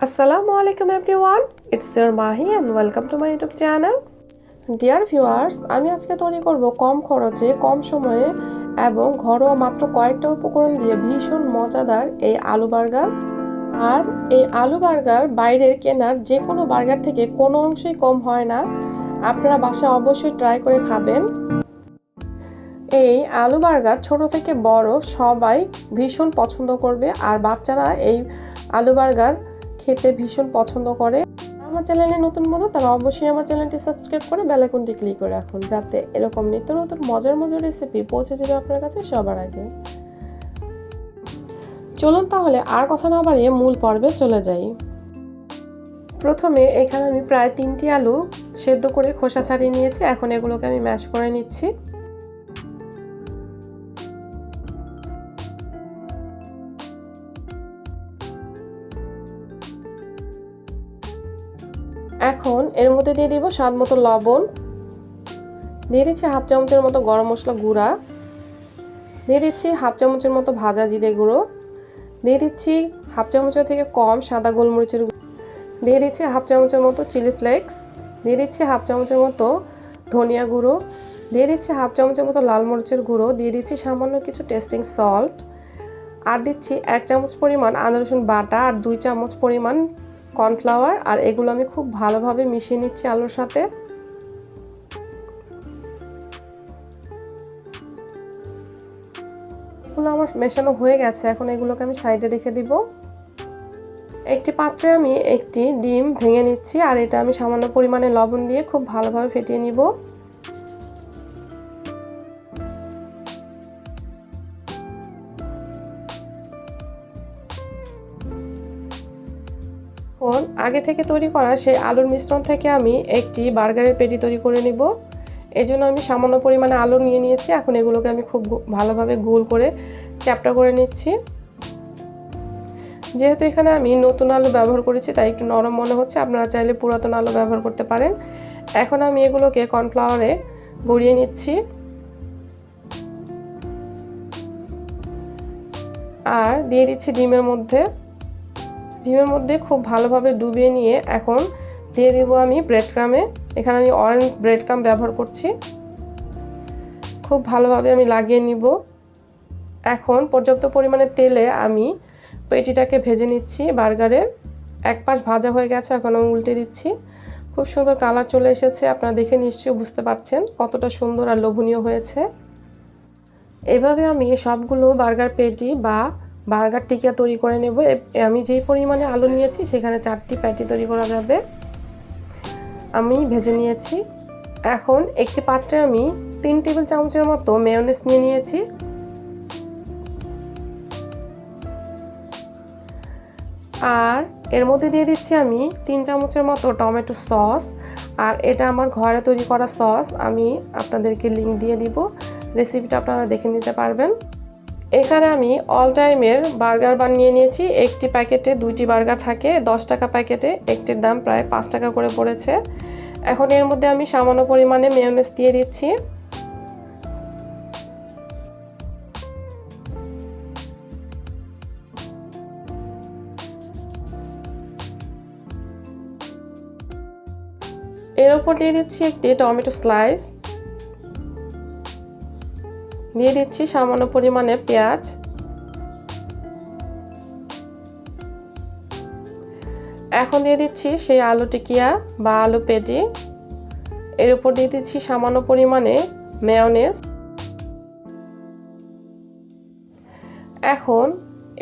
Assalamualaikum everyone, it's sYourMAHI and welcome to my YouTube channel. Dear viewers, আমি আজকে তৈরি করব কম খরচে কম সময়ে এবং ঘরোয়া মাত্র কয়েকটা উপকরণ দিয়ে ভীষণ মজাদার এই আলু বার্গার। আর এই আলু বার্গার বাইরের কেনার যে কোনো বার্গার থেকে কোনো অংশই কম হয় না। আপনারা বাসায় অবশ্যই ট্রাই করে খাবেন। এই আলু বার্গার ছোট থেকে বড় সবাই ভীষণ পছন্দ করবে, আর বাচ্চারা এই আলু বার্গার খেতে ভীষণ পছন্দ করে। আমার চ্যানেলে নতুন বন্ধু তারা অবশ্যই আমার চ্যানেলটি সাবস্ক্রাইব করে বেল আইকনটি ক্লিক করে রাখুন, যাতে এরকম নিত্য নতুন মজার রেসিপি পৌঁছে যাবে আপনার কাছে সবার আগে। চলুন তাহলে আর কথা না বাড়িয়ে মূল পর্বে চলে যাই। প্রথমে এখানে আমি প্রায় 3টি আলু সেদ্ধ করে খোসা ছাড়িয়ে নিয়েছি। এখন এগুলোকে আমি ম্যাশ করে নিচ্ছি। এখন এর মধ্যে দিয়ে দিব স্বাদ মতো লবণ, দিয়ে দিচ্ছি হাফ চামচের মতো গরম মশলা গুঁড়া, দিয়ে দিচ্ছি হাফ চামচের মতো ভাজা জিরে গুঁড়ো, দিয়ে দিচ্ছি হাফ চামচের থেকে কম সাদা গোলমরিচের গুঁড়ো, দিয়ে দিচ্ছি হাফ চামচের মতো চিলি ফ্লেক্স, দিয়ে দিচ্ছি হাফ চামচের মতো ধনিয়া গুঁড়ো, দিয়ে দিচ্ছি হাফ চামচের মতো লাল মরিচের গুঁড়ো, দিয়ে দিচ্ছি সামান্য কিছু টেস্টিং সল্ট, আর দিচ্ছি 1 চামচ পরিমাণ আদা রসুন বাটা আর 2 চামচ পরিমাণ কর্নফ্লাওয়ার। আর এগুলো আমি খুব ভালোভাবে মিশিয়ে নিচ্ছি আলুর সাথে। এগুলো আমার মেশানো হয়ে গেছে, এখন এগুলোকে আমি সাইডে রেখে দিব। একটি পাত্রে আমি একটি ডিম ভেঙে নিচ্ছি, আর এটা আমি সামান্য পরিমাণে লবণ দিয়ে খুব ভালোভাবে ফেটিয়ে নিব। আগে থেকে তৈরি করা সেই আলুর মিশ্রণ থেকে আমি একটি বার্গারের পেটি তৈরি করে নিব। এই জন্য আমি সামান্য পরিমাণে আলু নিয়ে নিয়েছি। এখন এগুলোকে আমি খুব ভালোভাবে গোল করে চ্যাপ্টা করে নিচ্ছি। যেহেতু এখানে আমি নতুন আলু ব্যবহার করেছি তাই একটু নরম মনে হচ্ছে, আপনারা চাইলে পুরাতন আলু ব্যবহার করতে পারেন। এখন আমি এগুলোকে কর্নফ্লাওয়ারে গড়িয়ে নিচ্ছি আর দিয়ে দিচ্ছি ডিমের মধ্যে খুব ভালোভাবে ডুবিয়ে নিয়ে এখন দিয়ে দিব আমি ব্রেড ক্রামে। এখানে আমি অরেঞ্জ ব্রেড ক্রাম ব্যবহার করছি। খুব ভালোভাবে আমি লাগিয়ে নিব। এখন পর্যাপ্ত পরিমাণে তেলে আমি পেটিটাকে ভেজে নিচ্ছি। বার্গারের এক পাশ ভাজা হয়ে গেছে, এখন আমি উল্টে দিচ্ছি। খুব সুন্দর কালার চলে এসেছে, আপনারা দেখে নিশ্চয়ই বুঝতে পারছেন কতটা সুন্দর আর লোভনীয় হয়েছে। এভাবে আমি সবগুলো বার্গার পেটি বা বার্গার টিকা তৈরি করে নেব। আমি যেই পরিমাণে আলু নিয়েছি সেখানে 4টি প্যাটি তৈরি করা যাবে। আমি ভেজে নিয়েছি। এখন একটি পাত্রে আমি 3 টেবিল চামচের মতো মেয়োনেজ নিয়ে নিয়েছি। আর এর মধ্যে দিয়ে দিচ্ছি আমি 3 চামচের মতো টমেটো সস। আর এটা আমার ঘরে তৈরি করা সস, আমি আপনাদেরকে লিংক দিয়ে দিব, রেসিপিটা আপনারা দেখে নিতে পারবেন। এখানে আমি অল টাইমের বার্গার বান নিয়ে নিয়েছি। একটি প্যাকেটে 2টি বার্গার থাকে, 10 টাকা প্যাকেটে, একটির দাম প্রায় 5 টাকা করে পড়েছে। এখন এর মধ্যে আমি সামান্য পরিমাণে মেয়োনেজ দিয়ে দিচ্ছি। এর উপর দিয়ে দিচ্ছি একটি টমেটো স্লাইস, দিয়ে দিচ্ছি সামান্য পরিমাণে পেঁয়াজ, এখন দিয়ে দিচ্ছি সেই আলু টিকিয়া বা আলু পেটি, এর উপর দিয়ে দিচ্ছি সামান্য পরিমাণে মেয়োনেজ। এখন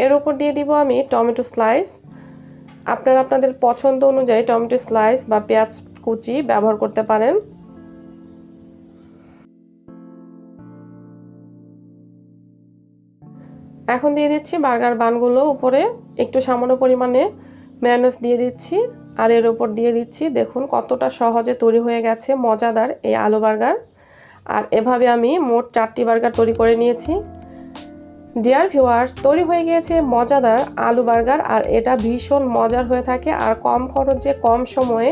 এর উপর দিয়ে দিব আমি টমেটো স্লাইস। আপনারা আপনাদের পছন্দ অনুযায়ী টমেটো স্লাইস বা পেঁয়াজ কুচি ব্যবহার করতে পারেন। এখন দিয়ে দিচ্ছি বার্গার বানগুলো, উপরে একটু সামান্য পরিমাণে মেয়োনেজ দিয়ে দিচ্ছি আর এর উপর দিয়ে দিচ্ছি। দেখুন কতটা সহজে তৈরি হয়ে গেছে মজাদার এই আলু বার্গার। আর এভাবে আমি মোট 4টি বার্গার তৈরি করে নিয়েছি। ডিয়ার ভিউয়ার্স, তৈরি হয়ে গিয়েছে মজাদার আলু বার্গার, আর এটা ভীষণ মজার হয়ে থাকে। আর কম খরচে কম সময়ে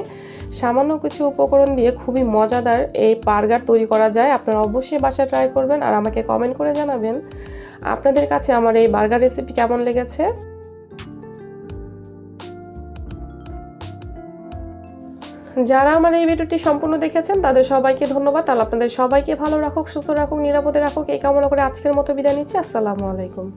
সামান্য কিছু উপকরণ দিয়ে খুবই মজাদার এই বার্গার তৈরি করা যায়। আপনারা অবশ্যই বাসায় ট্রাই করবেন আর আমাকে কমেন্ট করে জানাবেন আপনাদের কাছে আমার এই বার্গার রেসিপি কেমন লেগেছে। যারা আমার এই ভিডিওটি সম্পূর্ণ দেখেছেন তাদের সবাইকে ধন্যবাদ। আল্লাহ আপনাদের সবাইকে ভালো রাখুক, সুস্থ রাখুক, নিরাপদে রাখুক এই কামনা করে আজকের মতো বিদায় নিচ্ছি। আসসালামু আলাইকুম।